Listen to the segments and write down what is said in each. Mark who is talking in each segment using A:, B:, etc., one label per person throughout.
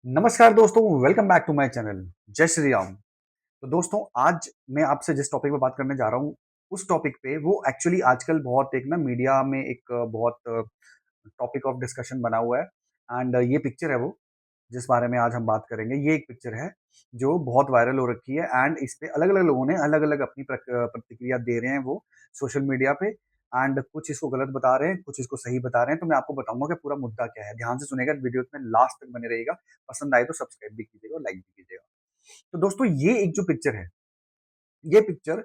A: नमस्कार दोस्तों, welcome back to my channel. जय श्री राम। तो दोस्तों, आज मैं आपसे जिस टॉपिक पे बात करने जा रहा हूँ, उस टॉपिक पे वो एक्चुअली आजकल बहुत एक ना मीडिया में एक बहुत टॉपिक ऑफ डिस्कशन बना हुआ है। एंड ये पिक्चर है वो जिस बारे में आज हम बात करेंगे। ये एक पिक्चर है जो बहुत वायरल हो रखी है एंड इस पे अलग-अलग लोगों ने अलग-अलग अपनी प्रतिक्रिया दे रहे हैं वो सोशल मीडिया पे। एंड कुछ इसको गलत बता रहे हैं, कुछ इसको सही बता रहे हैं। तो मैं आपको बताऊँगा कि पूरा मुद्दा क्या है। ध्यान से सुनिएगा, वीडियो में लास्ट तक बने रहिएगा। पसंद आए तो सब्सक्राइब भी कीजिएगा और लाइक भी कीजिएगा। तो दोस्तों, ये एक जो पिक्चर है, ये पिक्चर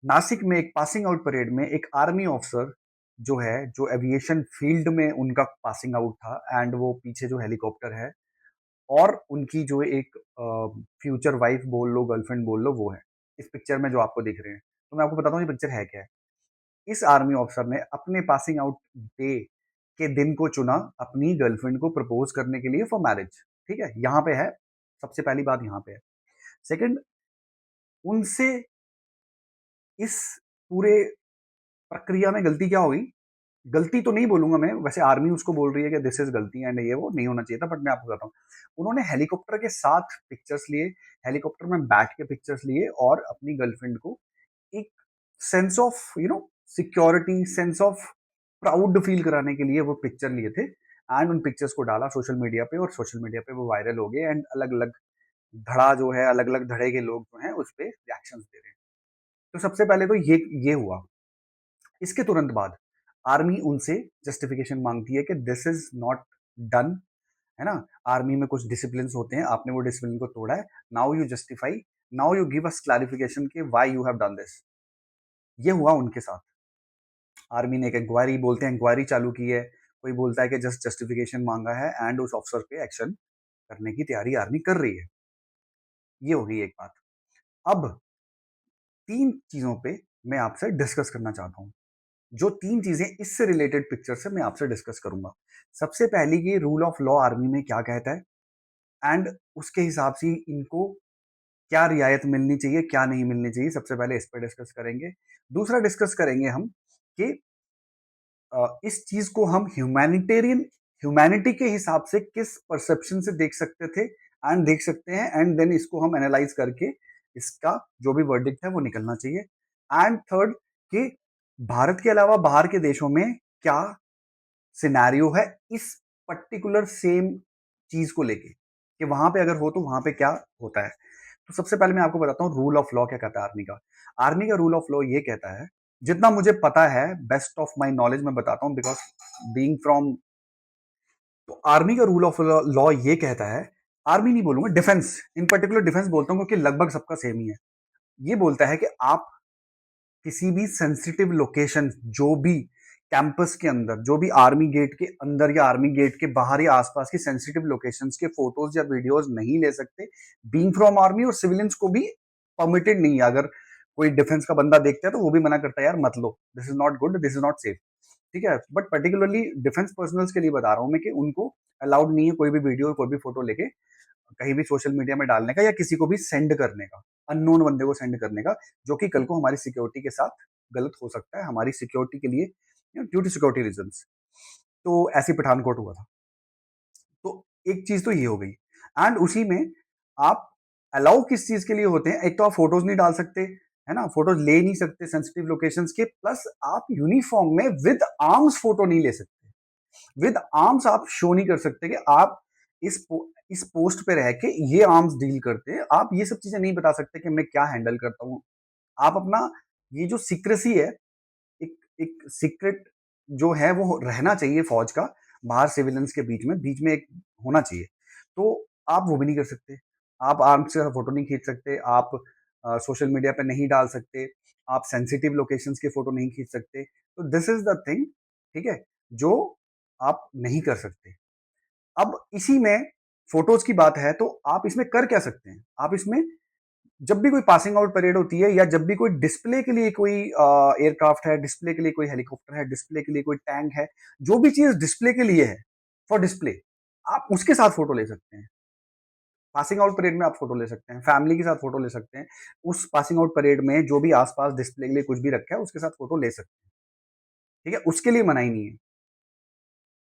A: नासिक में एक पासिंग आउट परेड में एक आर्मी ऑफिसर जो है, जो एविएशन फील्ड में उनका पासिंग आउट था एंड वो पीछे जो हेलीकॉप्टर है और उनकी जो एक फ्यूचर वाइफ बोल लो, गर्लफ्रेंड बोल लो, वो है इस पिक्चर में जो आपको दिख रहे हैं। तो मैं आपको बताता हूँ ये पिक्चर है क्या है। इस आर्मी ऑफिसर ने अपने पासिंग आउट डे के दिन को चुना अपनी गर्लफ्रेंड को प्रपोज करने के लिए फॉर मैरिज। ठीक है, यहाँ पे है, सबसे पहली बात यहाँ पे है। सेकंड, उनसे इस पूरे प्रक्रिया में गलती क्या हुई? गलती तो नहीं बोलूंगा मैं, वैसे आर्मी उसको बोल रही है कि दिस इज गलती एंड ये वो नहीं होना चाहिए था, बट मैं आपको बताता हूँ। उन्होंने हेलीकॉप्टर के साथ पिक्चर्स लिए, हेलीकॉप्टर में बैठ के पिक्चर्स लिए और अपनी गर्लफ्रेंड को एक sense of security, sense of proud feel कराने के लिए वो पिक्चर लिए थे एंड उन पिक्चर्स को डाला सोशल मीडिया पे और सोशल मीडिया पे वो वायरल हो गए एंड अलग अलग धड़ा जो है, अलग अलग धड़े के लोग जो हैं उस पर रिएक्शन दे रहे हैं। तो सबसे पहले तो ये हुआ। इसके तुरंत बाद आर्मी उनसे जस्टिफिकेशन मांगती है कि दिस इज नॉट डन, है ना। आर्मी में कुछ डिसिप्लिन होते हैं, आपने वो डिसिप्लिन को तोड़ा है। Now you justify, now you give us clarification कि why you have done this. ये हुआ उनके साथ। आर्मी ने एक इंक्वायरी, बोलते हैं इंक्वायरी चालू की है। कोई बोलता है कि जस्ट जस्टिफिकेशन मांगा है एंड उस ऑफिसर पे एक्शन करने की तैयारी आर्मी कर रही है। ये हो गई एक बात। अब तीन चीजों पे मैं आपसे डिस्कस करना चाहता हूं। जो तीन चीजें इससे रिलेटेड पिक्चर से मैं आपसे डिस्कस करूंगा। सबसे पहली, की रूल ऑफ लॉ आर्मी में क्या कहता है एंड उसके हिसाब से इनको क्या रियायत मिलनी चाहिए, क्या नहीं मिलनी चाहिए, सबसे पहले इस पर डिस्कस करेंगे। दूसरा डिस्कस करेंगे हम कि इस चीज को हम ह्यूमैनिटेरियन, ह्यूमैनिटी के हिसाब से किस परसेप्शन से देख सकते थे एंड देख सकते हैं, एंड देन इसको हम एनालाइज करके इसका जो भी वर्डिक्ट है वो निकलना चाहिए। एंड थर्ड, कि भारत के अलावा बाहर के देशों में क्या सिनेरियो है इस पर्टिकुलर सेम चीज को लेके, कि वहां पे अगर हो तो वहां पे क्या होता है। तो सबसे पहले मैं आपको बताता हूँ रूल ऑफ लॉ क्या कहता है आर्मी का। आर्मी का रूल ऑफ लॉ ये कहता है, जितना मुझे पता है, बेस्ट ऑफ माई नॉलेज मैं बताता हूँ, बिकॉज बीइंग फ्रॉम, तो आर्मी का रूल ऑफ लॉ ये कहता है, आर्मी नहीं बोलूंगा, डिफेंस, इन पर्टिकुलर डिफेंस बोलता हूँ क्योंकि लगभग सबका सेम ही है। ये बोलता है कि आप किसी भी सेंसिटिव लोकेशन, जो भी कैंपस के अंदर, जो भी आर्मी गेट के अंदर या आर्मी गेट के बाहर या आसपास की सेंसिटिव लोकेशंस के फोटोज या वीडियोस नहीं ले सकते। बीइंग फ्रॉम आर्मी, और सिविलियंस को भी परमिटेड नहीं है। अगर कोई डिफेंस का बंदा देखता है तो वो भी मना करता है, यार मत लो, this is not good, this is not safe. ठीक है, बट पर्टिकुलरली डिफेंस पर्सनल्स के लिए बता रहा हूं मैं कि उनको अलाउड नहीं है कोई भी वीडियो, कोई भी फोटो लेके कहीं भी सोशल मीडिया में डालने का, या किसी को भी सेंड करने का, अननोन बंदे को सेंड करने का, जो कि कल को हमारी सिक्योरिटी के साथ गलत हो सकता है, हमारी सिक्योरिटी के लिए, ड्यू टू सिक्योरिटी रीजंस। तो ऐसी पठानकोट हुआ था। तो एक चीज तो ये हो गई। एंड उसी में आप अलाउ किस चीज के लिए होते हैं, एक तो आप फोटोज नहीं डाल सकते, है ना, फोटोज ले नहीं सकते सेंसिटिव लोकेशंस के, प्लस आप यूनिफॉर्म में विद आर्म्स फोटो नहीं ले सकते। विद आर्म्स आप शो नहीं कर सकते कि आप इस पोस्ट पे रह के ये आर्म्स डील करते हैं। आप ये सब चीजें नहीं बता सकते कि मैं क्या हैंडल करता हूं। आप अपना ये जो सीक्रेसी है, एक एक सीक्रेट जो है वो रहना चाहिए फौज का, बाहर सिविलियंस के बीच में एक होना चाहिए। तो आप वो भी नहीं कर सकते। आप आर्म से फोटो नहीं खींच सकते, आप सोशल मीडिया पे नहीं डाल सकते, आप सेंसिटिव लोकेशंस के फोटो नहीं खींच सकते। तो दिस इज द थिंग, ठीक है, जो आप नहीं कर सकते। अब इसी में फोटोज की बात है, तो आप इसमें कर क्या सकते हैं। आप इसमें जब भी कोई पासिंग आउट परेड होती है, या जब भी कोई डिस्प्ले के लिए कोई एयरक्राफ्ट है, डिस्प्ले के लिए कोई हेलीकॉप्टर है, डिस्प्ले के लिए कोई टैंक है, जो भी चीज डिस्प्ले के लिए है, फॉर डिस्प्ले, आप उसके साथ फोटो ले सकते हैं। पासिंग आउट परेड में आप फोटो ले सकते हैं, फैमिली के साथ फोटो ले सकते हैं। उस पासिंग आउट परेड में जो भी आसपास डिस्प्ले के लिए कुछ भी रखा है उसके साथ फोटो ले सकते हैं। ठीक है, उसके लिए मनाही नहीं है।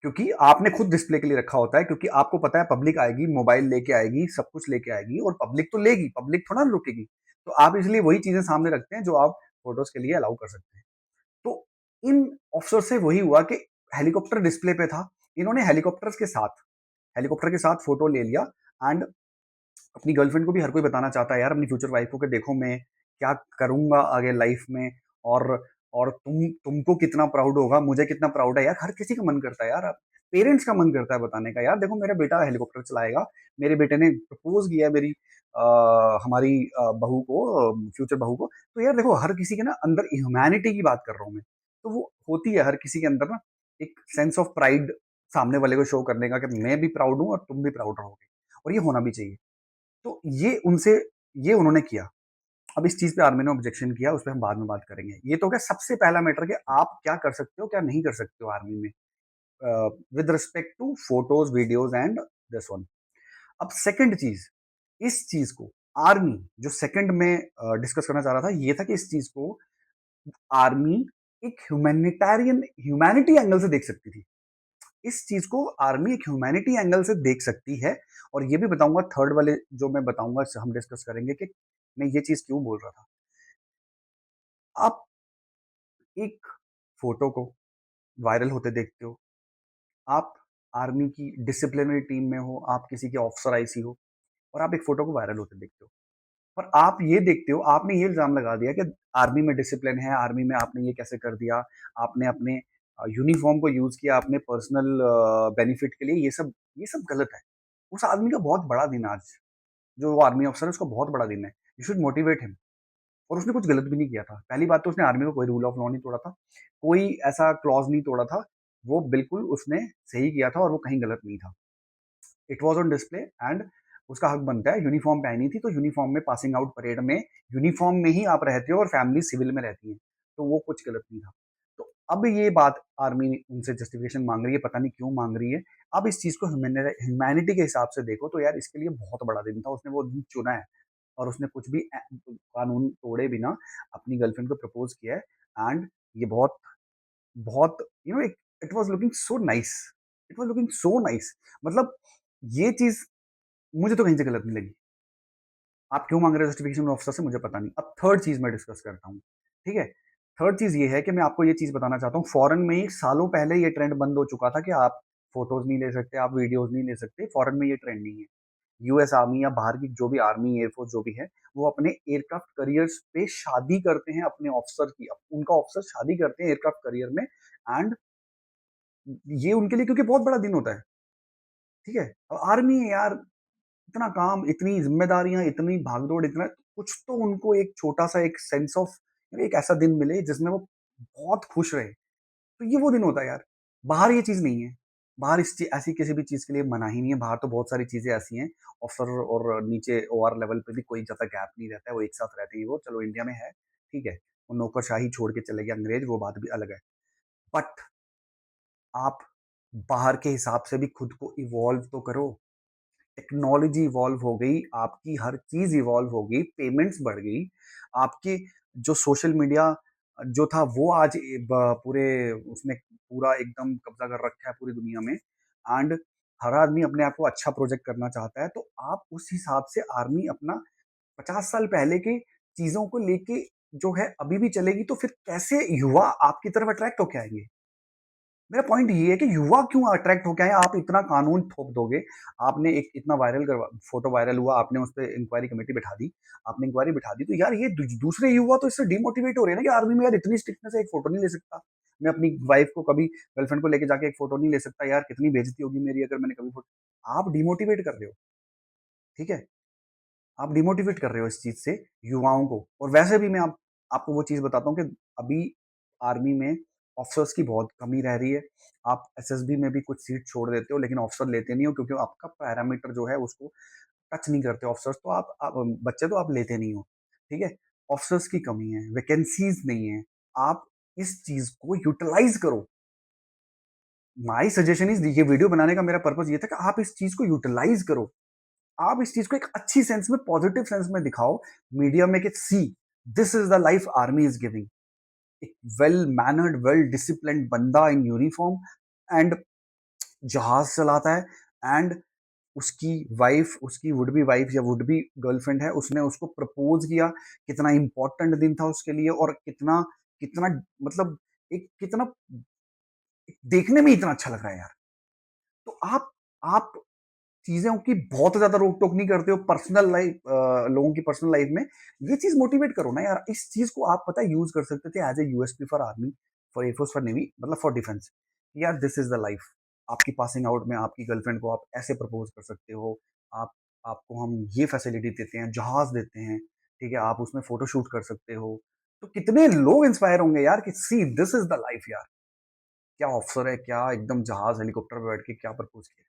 A: क्योंकि आपने खुद डिस्प्ले के लिए रखा होता है, क्योंकि आपको पता है पब्लिक आएगी, मोबाइल लेके आएगी, सब कुछ लेके आएगी और पब्लिक तो लेगी, पब्लिक थोड़ा ना रुकेगी। तो आप इसलिए वही चीजें सामने रखते हैं जो आप फोटोज के लिए अलाउ कर सकते हैं। तो इन ऑफिसर से वही हुआ कि हेलीकॉप्टर डिस्प्ले पे था, इन्होंने हेलीकॉप्टर के साथ फोटो ले लिया। एंड अपनी गर्लफ्रेंड को भी हर कोई बताना चाहता है यार, अपनी फ्यूचर वाइफ को, कि देखो मैं क्या करूंगा आगे लाइफ में, और तुमको कितना प्राउड होगा, मुझे कितना प्राउड है यार। हर किसी का मन करता है यार, पेरेंट्स का मन करता है बताने का, यार देखो मेरा बेटा हेलीकॉप्टर चलाएगा, मेरे बेटे ने प्रपोज किया मेरी हमारी बहू को, फ्यूचर बहू को। तो यार देखो, हर किसी के ना अंदर ह्यूमैनिटी की बात कर रहा हूँ मैं, तो वो होती है हर किसी के अंदर ना, एक सेंस ऑफ प्राइड सामने वाले को शो करने का, कि मैं भी प्राउड हूँ और तुम भी प्राउड रहोगे, और ये होना भी चाहिए। तो ये उन्होंने किया। अब इस चीज पे आर्मी ने ऑब्जेक्शन किया, उस पर हम बाद में बात करेंगे। ये तो क्या सबसे पहला मैटर, कि आप क्या कर सकते हो क्या नहीं कर सकते हो आर्मी में, with respect to photos, videos and this one. अब सेकंड चीज, इस चीज को आर्मी, जो सेकंड में डिस्कस करना चाह रहा था, ये था कि इस चीज को आर्मी एक ह्यूमैनिटेरियन, ह्यूमैनिटी एंगल से देख सकती थी। इस चीज को आर्मी एक ह्यूमैनिटी एंगल से देख सकती है। और ये भी बताऊंगा, थर्ड वाले जो मैं बताऊंगा हम डिस्कस करेंगे, कि मैं ये चीज क्यों बोल रहा था। आप एक फोटो को वायरल होते देखते हो, आप आर्मी की डिसिप्लिनरी टीम में हो, आप किसी के ऑफिसर आईसी हो, और आप एक फोटो को वायरल होते देखते हो, और आप ये देखते हो, आपने ये इल्जाम लगा दिया कि आर्मी में डिसिप्लिन है, आर्मी में आपने ये कैसे कर दिया, आपने अपने यूनिफॉर्म को यूज किया अपने पर्सनल बेनिफिट के लिए, ये सब गलत है। उस आदमी का बहुत बड़ा दिन है आज, जो आर्मी अफसर है उसका बहुत बड़ा दिन है। You should motivate him. और उसने कुछ गलत भी नहीं किया था। पहली बात तो उसने आर्मी में कोई रूल ऑफ लॉ नहीं तोड़ा था, कोई ऐसा क्लॉज नहीं तोड़ा था, वो बिल्कुल उसने सही किया था और वो कहीं गलत नहीं था। It was on display and उसका हक बनता है। यूनिफॉर्म पहनी थी तो यूनिफॉर्म में पासिंग आउट परेड में यूनिफॉर्म में ही आप रहते हो और फैमिली सिविल में रहती है, तो वो कुछ गलत नहीं था। तो अब ये बात आर्मी उनसे जस्टिफिकेशन मांग रही है, पता नहीं क्यों मांग रही है। अब इस चीज को ह्यूमैनिटी के हिसाब से देखो तो यार इसके लिए बहुत बड़ा दिन था, उसने वो दिन चुना है, और उसने कुछ भी कानून तोड़े बिना अपनी गर्लफ्रेंड को प्रपोज किया है। एंड ये बहुत बहुत you know, it was looking so nice, it was looking so nice. मतलब ये चीज मुझे तो कहीं से गलत नहीं लगी। आप क्यों मांग रहे हो जस्टिफिकेशन ऑफिसर से, मुझे पता नहीं। अब थर्ड चीज मैं डिस्कस करता हूँ, ठीक है। थर्ड चीज ये है कि मैं आपको ये चीज बताना चाहता हूँ, फॉरेन में ही सालों पहले ये ट्रेंड बंद हो चुका था कि आप फोटोज नहीं ले सकते, आप वीडियोज नहीं ले सकते। फॉरेन में ये ट्रेंड नहीं है। यूएस आर्मी या बाहर की जो भी आर्मी, एयरफोर्स जो भी है, वो अपने एयरक्राफ्ट करियर्स पे शादी करते हैं अपने ऑफिसर की, उनका ऑफिसर शादी करते हैं एयरक्राफ्ट करियर में। एंड ये उनके लिए क्योंकि बहुत बड़ा दिन होता है, ठीक है। अब आर्मी है यार, इतना काम, इतनी जिम्मेदारियां, इतनी भागदौड़, इतना कुछ, तो उनको एक छोटा सा एक सेंस ऑफ, एक ऐसा दिन मिले जिसमें वो बहुत खुश रहे, तो ये वो दिन होता है यार। बाहर ये चीज नहीं है। बाहर ऐसी किसी भी चीज के लिए मना ही नहीं है। बाहर तो बहुत सारी चीजें ऐसी हैं, ऑफिसर और नीचे ओआर लेवल पे भी कोई ज्यादा गैप नहीं रहता है, वो एक साथ रहते हैं। वो चलो इंडिया में है, ठीक है, वो नौकरशाही छोड़ के चले गए अंग्रेज, वो बात भी अलग है। बट आप बाहर के हिसाब से भी खुद को इवॉल्व तो करो। टेक्नोलॉजी इवॉल्व हो गई, आपकी हर चीज इवॉल्व हो गई, पेमेंट्स बढ़ गई, आपकी जो सोशल मीडिया जो था वो आज पूरे, उसने पूरा एकदम कब्जा कर रखा है पूरी दुनिया में। एंड हर आदमी अपने आप को अच्छा प्रोजेक्ट करना चाहता है, तो आप उस हिसाब से आर्मी अपना 50 साल पहले की चीजों को लेके जो है अभी भी चलेगी, तो फिर कैसे युवा आपकी तरफ अट्रैक्ट होके आएंगे। मेरा पॉइंट ये है कि युवा क्यों अट्रैक्ट होके आए। आप इतना कानून थोप दोगे, आपने एक इतना वायरल करवा, फोटो वायरल हुआ, आपने उस पर इंक्वायरी कमेटी बिठा दी, आपने इंक्वायरी बिठा दी, तो यार ये दूसरे युवा तो इससे डिमोटिवेट हो रहे हैं ना, कि आर्मी में यार इतनी स्ट्रिक्टनेस है, एक फोटो नहीं ले सकता मैं अपनी वाइफ को, कभी गर्लफ्रेंड को लेके जाके एक फोटो नहीं ले सकता, यार कितनी बेइज्जती होगी मेरी अगर मैंने कभी फोटो। आप डिमोटिवेट कर रहे हो, ठीक है, आप डिमोटिवेट कर रहे हो इस चीज से युवाओं को। और वैसे भी मैं आपको वो चीज बताता हूँ कि अभी आर्मी में ऑफिसर्स की बहुत कमी रह रही है। आप एसएसबी में भी कुछ सीट छोड़ देते हो, लेकिन ऑफिसर लेते नहीं हो, क्योंकि आपका पैरामीटर जो है उसको टच नहीं करते ऑफिसर्स, तो आप बच्चे तो आप लेते नहीं हो, ठीक है। ऑफिसर्स की कमी है, वैकेंसीज नहीं है। आप इस चीज को यूटिलाइज करो। माई सजेशन इज, ये वीडियो बनाने का मेरा पर्पज ये था कि आप इस चीज को यूटिलाइज करो। आप इस चीज को एक अच्छी सेंस में, पॉजिटिव सेंस में दिखाओ मीडिया में, कि see this is the life army is giving. एक वेल मैनर्ड, वेल डिसिप्लिन्ड बंदा इन यूनिफॉर्म, एंड जहाज चलाता है, एंड उसकी वाइफ, उसकी वुड बी वाइफ या वुड बी गर्लफ्रेंड है, उसने उसको प्रपोज किया। कितना इंपॉर्टेंट दिन था उसके लिए, और कितना कितना मतलब एक कितना देखने में इतना अच्छा लग रहा है यार। तो आप चीज़ों की बहुत ज़्यादा रोक-टोक नहीं करते हो पर्सनल लाइफ़, लोगों की पर्सनल लाइफ़ में। ये चीज़ मोटिवेट करो ना यार। इस चीज़ को आप पता है यूज़ कर सकते थे as a USP for army, for air force, for navy, मतलब फॉर डिफेंस। यार दिस इज़ द लाइफ़। आपकी पासिंग आउट में आपकी गर्लफ्रेंड को आप ऐसे प्रपोज़ कर सकते हो। आप आपको हम ये फैसिलिटी देते हैं, जहाज़ देते हैं, ठीक है? आप उसमें फ़ोटो शूट कर सकते हो। तो कितने लोग इंस्पायर होंगे यार कि see this is the life यार। क्या ऑफिसर है, क्या एकदम जहाज़, हेलीकॉप्टर पे बैठ के क्या प्रपोज़ किया।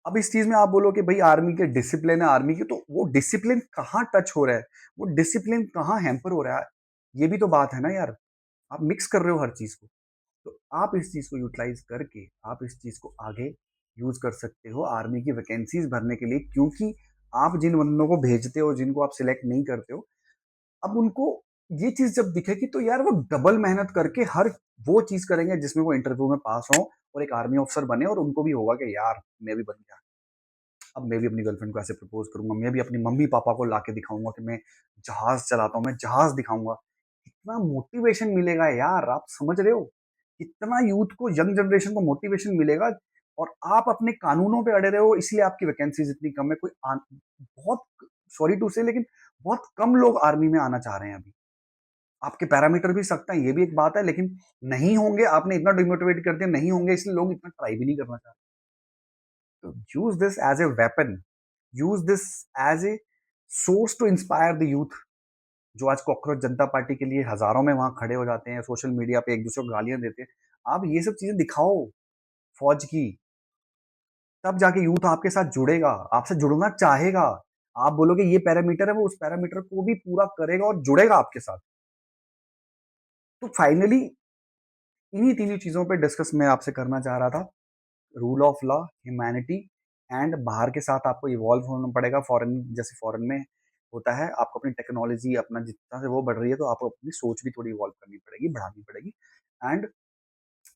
A: अब इस चीज़ में आप बोलो कि भई आर्मी के डिसिप्लिन है आर्मी की, तो वो डिसिप्लिन कहाँ टच हो रहा है? वो डिसिप्लिन कहाँ हैम्पर हो रहा है? ये भी तो बात है ना यार। आप मिक्स कर रहे हो हर चीज़ को। तो आप इस चीज़ को यूटिलाइज़ करके आप इस चीज़ को आगे यूज़ कर सकते हो आर्मी की वैकेंसीज़ भरने के लिए, क्योंकि आप जिन बंदों को भेजते हो, जिनको आप सिलेक्ट नहीं करते हो, अब उनको ये चीज़ जब दिखेगी तो यार वो डबल मेहनत करके हर वो चीज़ करेंगे जिसमें वो इंटरव्यू में पास हों और एक आर्मी ऑफिसर बने, और उनको भी होगा कि यार मैं भी बन गया। अब मैं भी अपनी गर्लफ्रेंड को ऐसे प्रपोज़ करूँगा, मैं भी अपनी मम्मी-पापा को लाके दिखाऊँगा कि मैं जहाज़ चलाता हूँ, मैं जहाज़ दिखाऊँगा। कितना मोटिवेशन मिलेगा यार, आप समझ रहे हो? कितना यूथ को, यंग जनरेशन को मोटिवेशन मिलेगा, और आप अपने कानूनों पे अड़े रहे हो, इसलिए आपकी वैकेंसीज़ इतनी कम है। कोई बहुत सॉरी टू से, लेकिन बहुत कम लोग आर्मी में आना चाह रहे हैं अभी। आपके पैरामीटर भी सख्त हैं, ये भी एक बात है, लेकिन नहीं होंगे, आपने इतना डिमोटिवेट कर दिया, नहीं होंगे इसलिए लोग इतना ट्राई भी नहीं करना चाहते। तो use this as a weapon, use this as a source to inspire the youth, जो आज कॉकरोच जनता पार्टी के लिए हज़ारों में वहाँ खड़े हो जाते हैं, सोशल मीडिया पे एक-दूसरे को गालियाँ देते हैं। आप ये सब चीज़ें दिखाओ फौज की, तब जाके यूथ आपके साथ जुड़ेगा, आपसे जुड़ना चाहेगा। आप बोलोगे ये पैरामीटर है, वो उस पैरामीटर को भी पूरा करेगा और जुड़ेगा आपके साथ। तो फाइनली इन्हीं तीनों चीज़ों पे डिस्कस मैं आपसे करना चाह रहा था। Rule of law, humanity, and बाहर के साथ आपको इवॉल्व होना पड़ेगा, फॉरेन जैसे फॉरेन में होता है, आपको अपनी टेक्नोलॉजी अपना जितना से वो बढ़ रही है, तो आपको अपनी सोच भी थोड़ी इवॉल्व करनी पड़ेगी, बढ़ानी पड़ेगी। एंड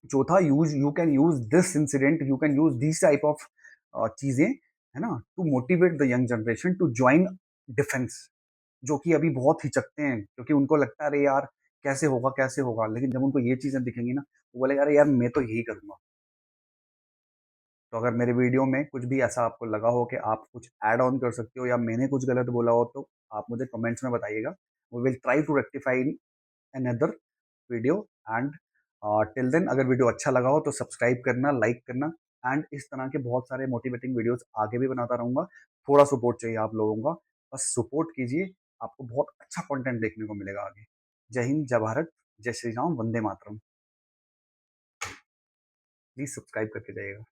A: चौथा, use you can use this incident, you can use this type of चीजें, है ना, to motivate the young generation to join defence, जो कि अभी बहुत हिचकते हैं, क्योंकि उनको लगता है अरे यार कैसे होगा, लेकिन जब उनको ये चीजें दिखेंगी ना, वो बोलेगा अरे यार मैं तो यही करूंगा। तो अगर मेरे वीडियो में कुछ भी ऐसा आपको लगा हो कि आप कुछ ऐड ऑन कर सकते हो, या मैंने कुछ गलत बोला हो, तो आप मुझे कमेंट्स में बताइएगा। We will try to rectify in another video. And till then, अगर वीडियो अच्छा लगा हो तो सब्सक्राइब करना, लाइक करना, एंड इस तरह के बहुत सारे मोटिवेटिंग वीडियोस आगे भी बनाता रहूंगा। थोड़ा सपोर्ट चाहिए आप लोगों का, बस सपोर्ट कीजिए, आपको बहुत अच्छा कंटेंट देखने को मिलेगा आगे। जय हिंद, जय भारत, जय श्री राम, वंदे मातरम। प्लीज सब्सक्राइब करके जाइएगा।